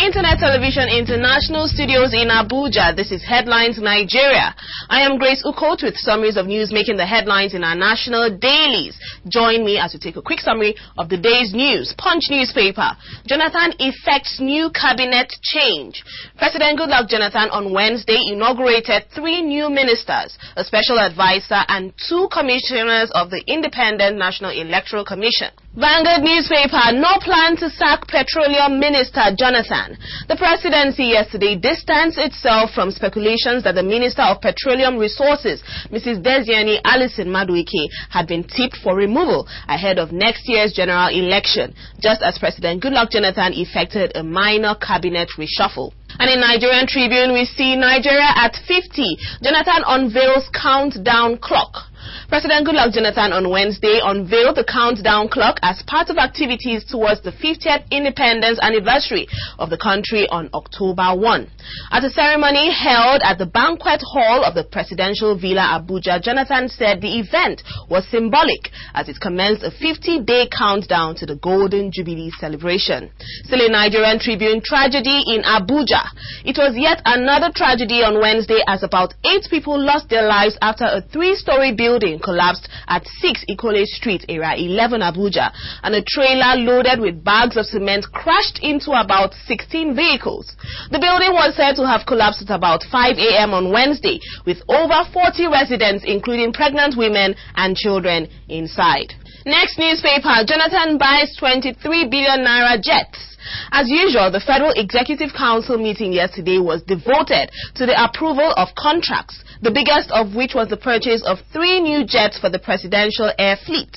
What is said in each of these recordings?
Internet Television International Studios in Abuja, this is Headlines Nigeria. I am Grace Ukot with summaries of news making the headlines in our national dailies. Join me as we take a quick summary of the day's news. Punch newspaper. Jonathan effects new cabinet change. President Goodluck Jonathan on Wednesday inaugurated 3 new ministers, a special advisor and 2 commissioners of the Independent National Electoral Commission. Vanguard newspaper, no plan to sack Petroleum Minister Jonathan. The presidency yesterday distanced itself from speculations that the Minister of Petroleum Resources, Mrs. Desiani Alison Madueke, had been tipped for removal ahead of next year's general election, just as President Goodluck Jonathan effected a minor cabinet reshuffle. And in Nigerian Tribune, we see Nigeria at 50. Jonathan unveils countdown clock. President Goodluck Jonathan on Wednesday unveiled the countdown clock as part of activities towards the 50th independence anniversary of the country on October 1. At a ceremony held at the banquet hall of the presidential villa Abuja, Jonathan said the event was symbolic as it commenced a 50-day countdown to the Golden Jubilee celebration. Still in Nigerian Tribune, tragedy in Abuja. It was yet another tragedy on Wednesday as about 8 people lost their lives after a 3-story building collapsed at 6 Ikole Street, Area 11, Abuja, and a trailer loaded with bags of cement crashed into about 16 vehicles. The building was said to have collapsed at about 5 a.m. on Wednesday, with over 40 residents, including pregnant women and children, inside. Next newspaper, Jonathan buys 23 billion naira jets. As usual, the Federal Executive Council meeting yesterday was devoted to the approval of contracts, the biggest of which was the purchase of 3 new jets for the presidential air fleet.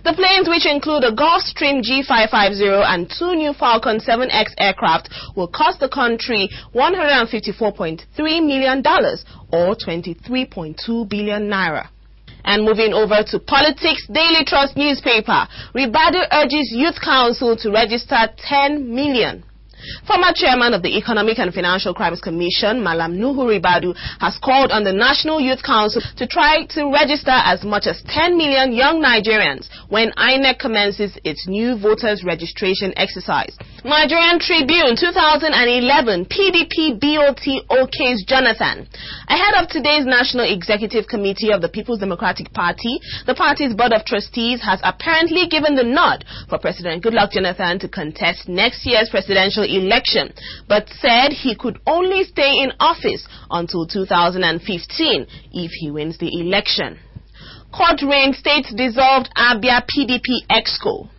The planes, which include a Gulfstream G550 and 2 new Falcon 7X aircraft, will cost the country $154.3 million or 23.2 billion naira. And moving over to politics, Daily Trust newspaper, Ribadu urges Youth Council to register 10 million. Former chairman of the Economic and Financial Crimes Commission, Malam Nuhu Ribadu, has called on the National Youth Council to try to register as much as 10 million young Nigerians when INEC commences its new voters registration exercise. Nigerian Tribune, 2011, PDP BOT okays Jonathan. Ahead of today's National Executive Committee of the People's Democratic Party, the party's Board of Trustees has apparently given the nod for President Goodluck Jonathan to contest next year's presidential election, but said he could only stay in office until 2015 if he wins the election. Court reinstates dissolved Abia PDP EXCO.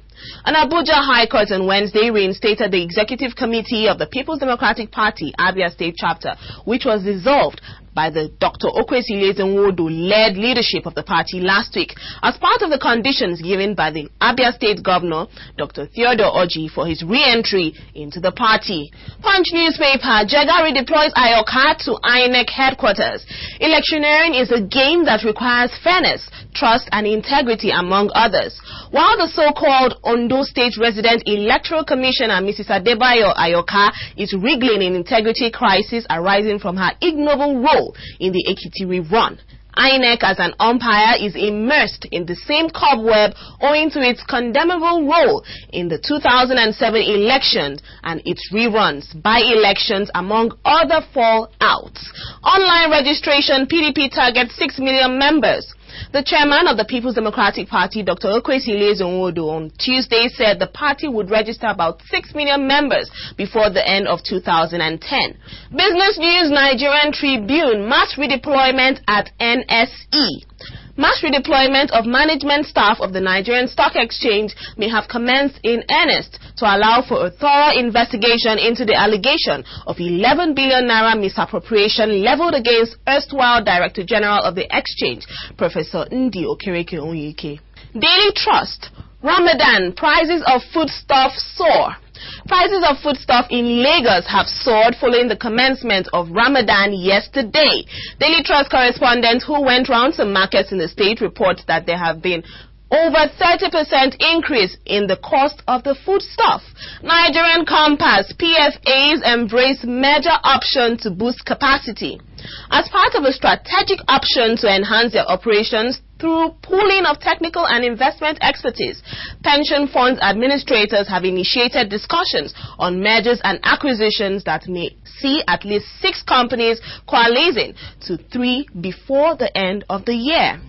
An Abuja High Court on Wednesday reinstated the Executive Committee of the People's Democratic Party, Abia State Chapter, which was dissolved by the Dr. Okwesile's-Nwodo-led leadership of the party last week as part of the conditions given by the Abia State Governor, Dr. Theodore Orji, for his re-entry into the party. Punch newspaper, Jega redeploys Ayoka to INEC headquarters. Electioneering is a game that requires fairness, trust and integrity, among others. While the so-called Ondo State Resident Electoral Commissioner, Mrs. Adebayo Ayoka, is wriggling in integrity crisis arising from her ignoble role in the Ekiti rerun, INEC as an umpire is immersed in the same cobweb owing to its condemnable role in the 2007 elections and its reruns, by-elections, among other fallouts. Online registration, PDP targets 6 million members. The chairman of the People's Democratic Party, Dr. Okwesile's-Nwodo, on Tuesday said the party would register about 6 million members before the end of 2010. Business News Nigerian Tribune, mass redeployment at NSE. Mass redeployment of management staff of the Nigerian Stock Exchange may have commenced in earnest to allow for a thorough investigation into the allegation of 11 billion naira misappropriation leveled against erstwhile Director General of the Exchange, Professor Ndi Okereke Onyeke. Daily Trust, Ramadan, prices of foodstuffs soar. Prices of foodstuff in Lagos have soared following the commencement of Ramadan yesterday. Daily Trust correspondent who went round some markets in the state reports that there have been Over 30% increase in the cost of the foodstuff. Nigerian Compass PFAs embrace major option to boost capacity. As part of a strategic option to enhance their operations through pooling of technical and investment expertise, pension funds administrators have initiated discussions on mergers and acquisitions that may see at least 6 companies coalescing to 3 before the end of the year.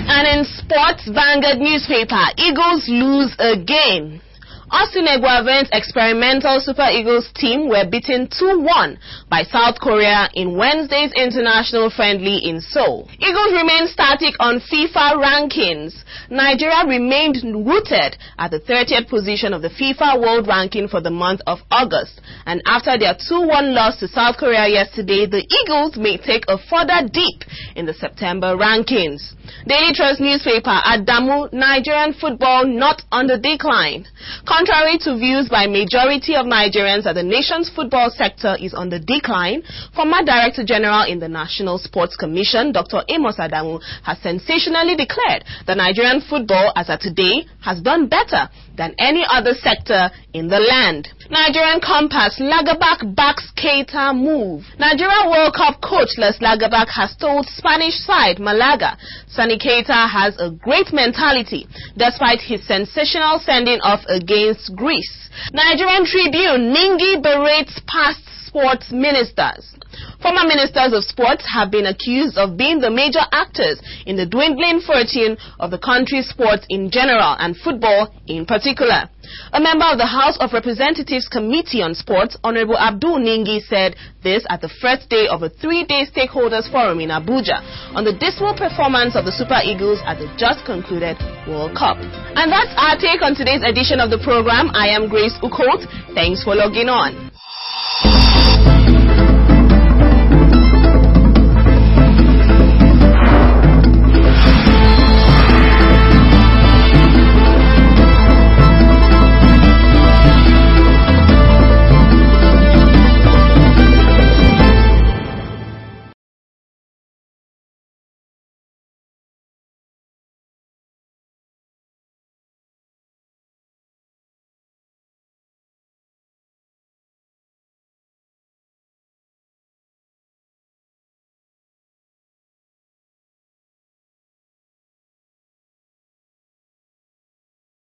And in sports, Vanguard newspaper, Eagles lose again. Austin Eguavoen's experimental Super Eagles team were beaten 2-1 by South Korea in Wednesday's international friendly in Seoul. Eagles remain static on FIFA rankings. Nigeria remained rooted at the 30th position of the FIFA World Ranking for the month of August. And after their 2-1 loss to South Korea yesterday, the Eagles may take a further dip in the September rankings. Daily Trust newspaper, Adamu, Nigerian football not on the decline. Contrary to views by majority of Nigerians that the nation's football sector is on the decline, former Director General in the National Sports Commission, Dr. Amos Adamu, has sensationally declared that Nigerian football as of today has done better than any other sector in the land. Nigerian Compass, Lagerbach backs Keita move. Nigeria World Cup coach Les Lagerbach has told Spanish side Malaga Sani Keita has a great mentality despite his sensational sending off against Greece. Nigerian Tribune, Ningi berates past sports ministers. Former ministers of sports have been accused of being the major actors in the dwindling fortune of the country's sports in general and football in particular. A member of the House of Representatives Committee on Sports, Honorable Abdul Ningi, said this at the first day of a 3-day stakeholders forum in Abuja on the dismal performance of the Super Eagles at the just concluded World Cup. And that's our take on today's edition of the program. I am Grace Ukot. Thanks for logging on.